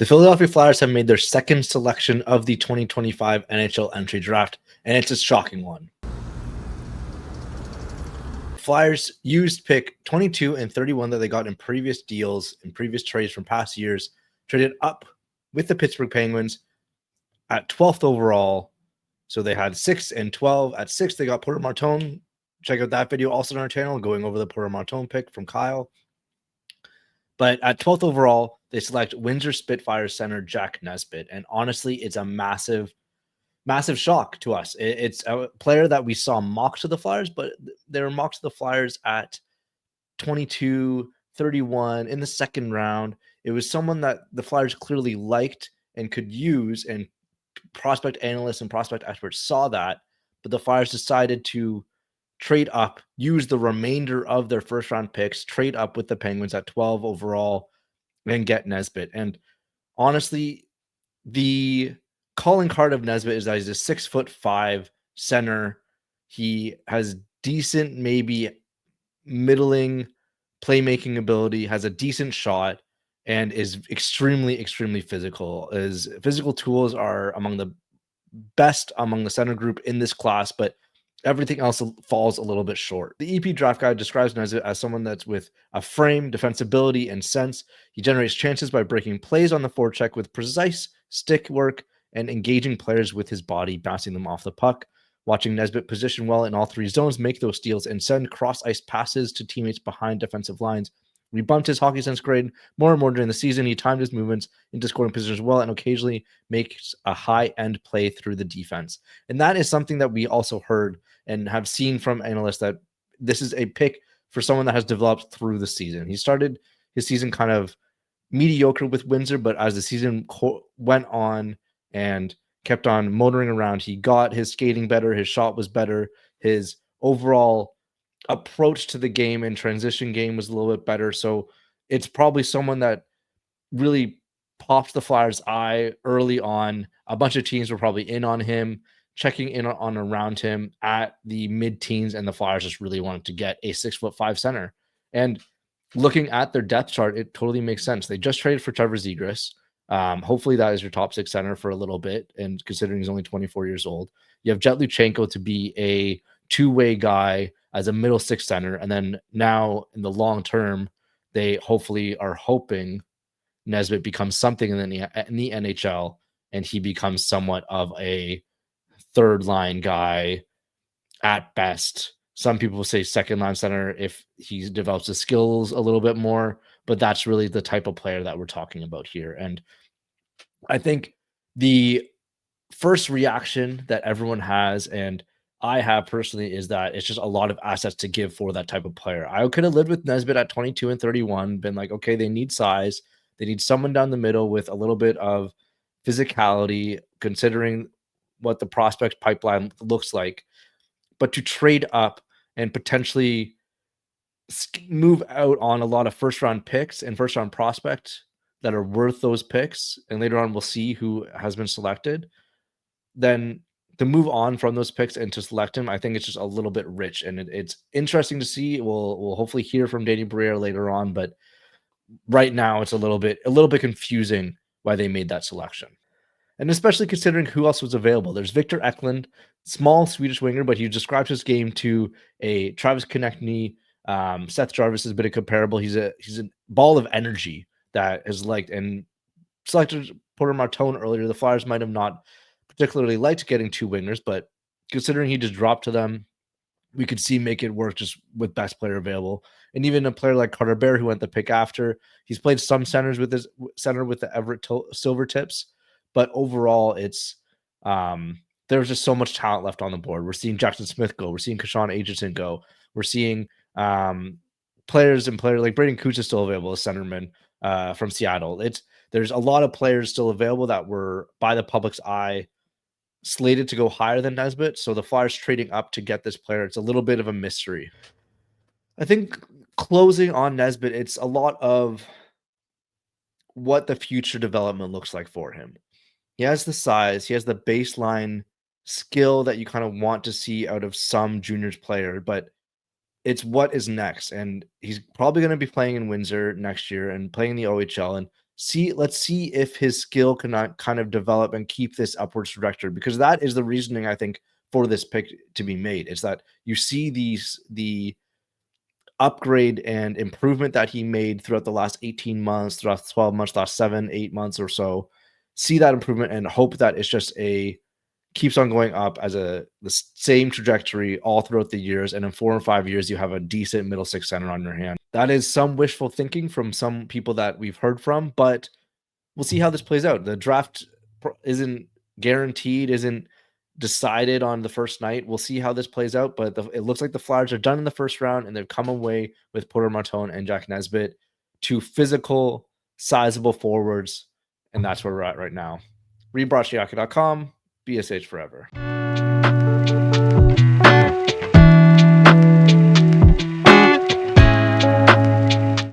The Philadelphia Flyers have made their second selection of the 2025 NHL entry draft, and it's a shocking one. Flyers used pick 22 and 31 that they got in previous deals and previous trades from past years, traded up with the Pittsburgh Penguins at 12th overall. So they had 6 and 12. At 6, they got Porter Martone. Check out that video also on our channel, going over the Porter Martone pick from Kyle. But at 12th overall, they select Windsor Spitfires center Jack Nesbitt. And honestly, it's a massive shock to us. It's a player that we saw mocked to the Flyers, but they were mocked to the Flyers at 22, 31 in the second round. It was someone that the Flyers clearly liked and could use, and prospect analysts and prospect experts saw that, but the Flyers decided to trade up, use the remainder of their first round picks, trade up with the Penguins at 12 overall, and get Nesbitt. And honestly, the calling card of Nesbitt is that he's a 6'5" center. He has decent, maybe middling playmaking ability, has a decent shot, and is extremely physical. His physical tools are among the best among the center group in this class, but everything else falls a little bit short. The EP Draft Guide describes Nesbitt as someone that's with a frame, defensibility, and sense. He generates chances by breaking plays on the forecheck with precise stick work and engaging players with his body, bouncing them off the puck. Watching Nesbitt position well in all three zones, make those steals, and send cross-ice passes to teammates behind defensive lines. We bumped his hockey sense grade more and more during the season. He timed his movements into scoring positions well and occasionally makes a high-end play through the defense. And that is something that we also heard and have seen from analysts, that this is a pick for someone that has developed through the season. He started his season kind of mediocre with Windsor, but as the season went on and kept on motoring around, he got his skating better, his shot was better, his overall approach to the game and transition game was a little bit better. So it's probably someone that really popped the Flyers' eye early on. A bunch of teams were probably in on him, checking in on around him at the mid-teens, and the Flyers just really wanted to get a 6'5" center. And looking at their depth chart, it totally makes sense. They just traded for Trevor Zegras. Hopefully that is your top 6 center for a little bit, and considering he's only 24 years old. You have Jet Luchenko to be a two-way guy as a middle 6 center, and then now in the long term, they hopefully are hoping Nesbitt becomes something in the NHL, and he becomes somewhat of a third-line guy at best. Some people say second-line center if he develops his skills a little bit more, but that's really the type of player that we're talking about here. And I think the first reaction that everyone has, and I have personally, is that it's just a lot of assets to give for that type of player. I could have lived with Nesbitt at 22 and 31, been like, okay, they need size. They need someone down the middle with a little bit of physicality, considering what the prospect pipeline looks like. But to trade up and potentially move out on a lot of first-round picks and first-round prospects that are worth those picks, and later on we'll see who has been selected, then to move on from those picks and to select him, I think it's just a little bit rich, and it's interesting to see. We'll hopefully hear from Danny Briere later on, but right now it's a little bit confusing why they made that selection. And especially considering who else was available. There's Victor Eklund, small Swedish winger, but he describes his game to a Travis Konechny. Seth Jarvis is a bit of comparable. He's a ball of energy that is liked, and selected Porter Martone earlier. The Flyers might have not particularly liked getting 2 wingers, but considering he just dropped to them, we could see make it work just with best player available. And even a player like Carter Bear, who went the pick after, he's played some centers with his center with the Everett Silvertips, but overall it's there's just so much talent left on the board. We're seeing Jackson Smith go, we're seeing Kashawn Agenson go, we're seeing players like Braden Cooch is still available as centerman from Seattle. There's a lot of players still available that were by the public's eye slated to go higher than Nesbitt. So the Flyers trading up to get this player, it's a little bit of a mystery. I think closing on Nesbitt, it's a lot of what the future development looks like for him. He has the size, he has the baseline skill that you kind of want to see out of some juniors player, but it's what is next. And he's probably going to be playing in Windsor next year and playing in the OHL. And let's see if his skill can kind of develop and keep this upwards trajectory, because that is the reasoning, I think, for this pick to be made. It's that you see the upgrade and improvement that he made throughout the last 18 months, throughout 12 months, last 7-8 months or so. See that improvement and hope that it's just keeps on going up as the same trajectory all throughout the years. And in 4 or 5 years, you have a decent middle six center on your hand. That is some wishful thinking from some people that we've heard from, but we'll see how this plays out. The draft isn't guaranteed, isn't decided on the first night. We'll see how this plays out, but it looks like the Flyers are done in the first round, and they've come away with Porter Martone and Jack Nesbitt, two physical, sizable forwards, and that's where we're at right now. Read BroadShiaka.com. BSH forever.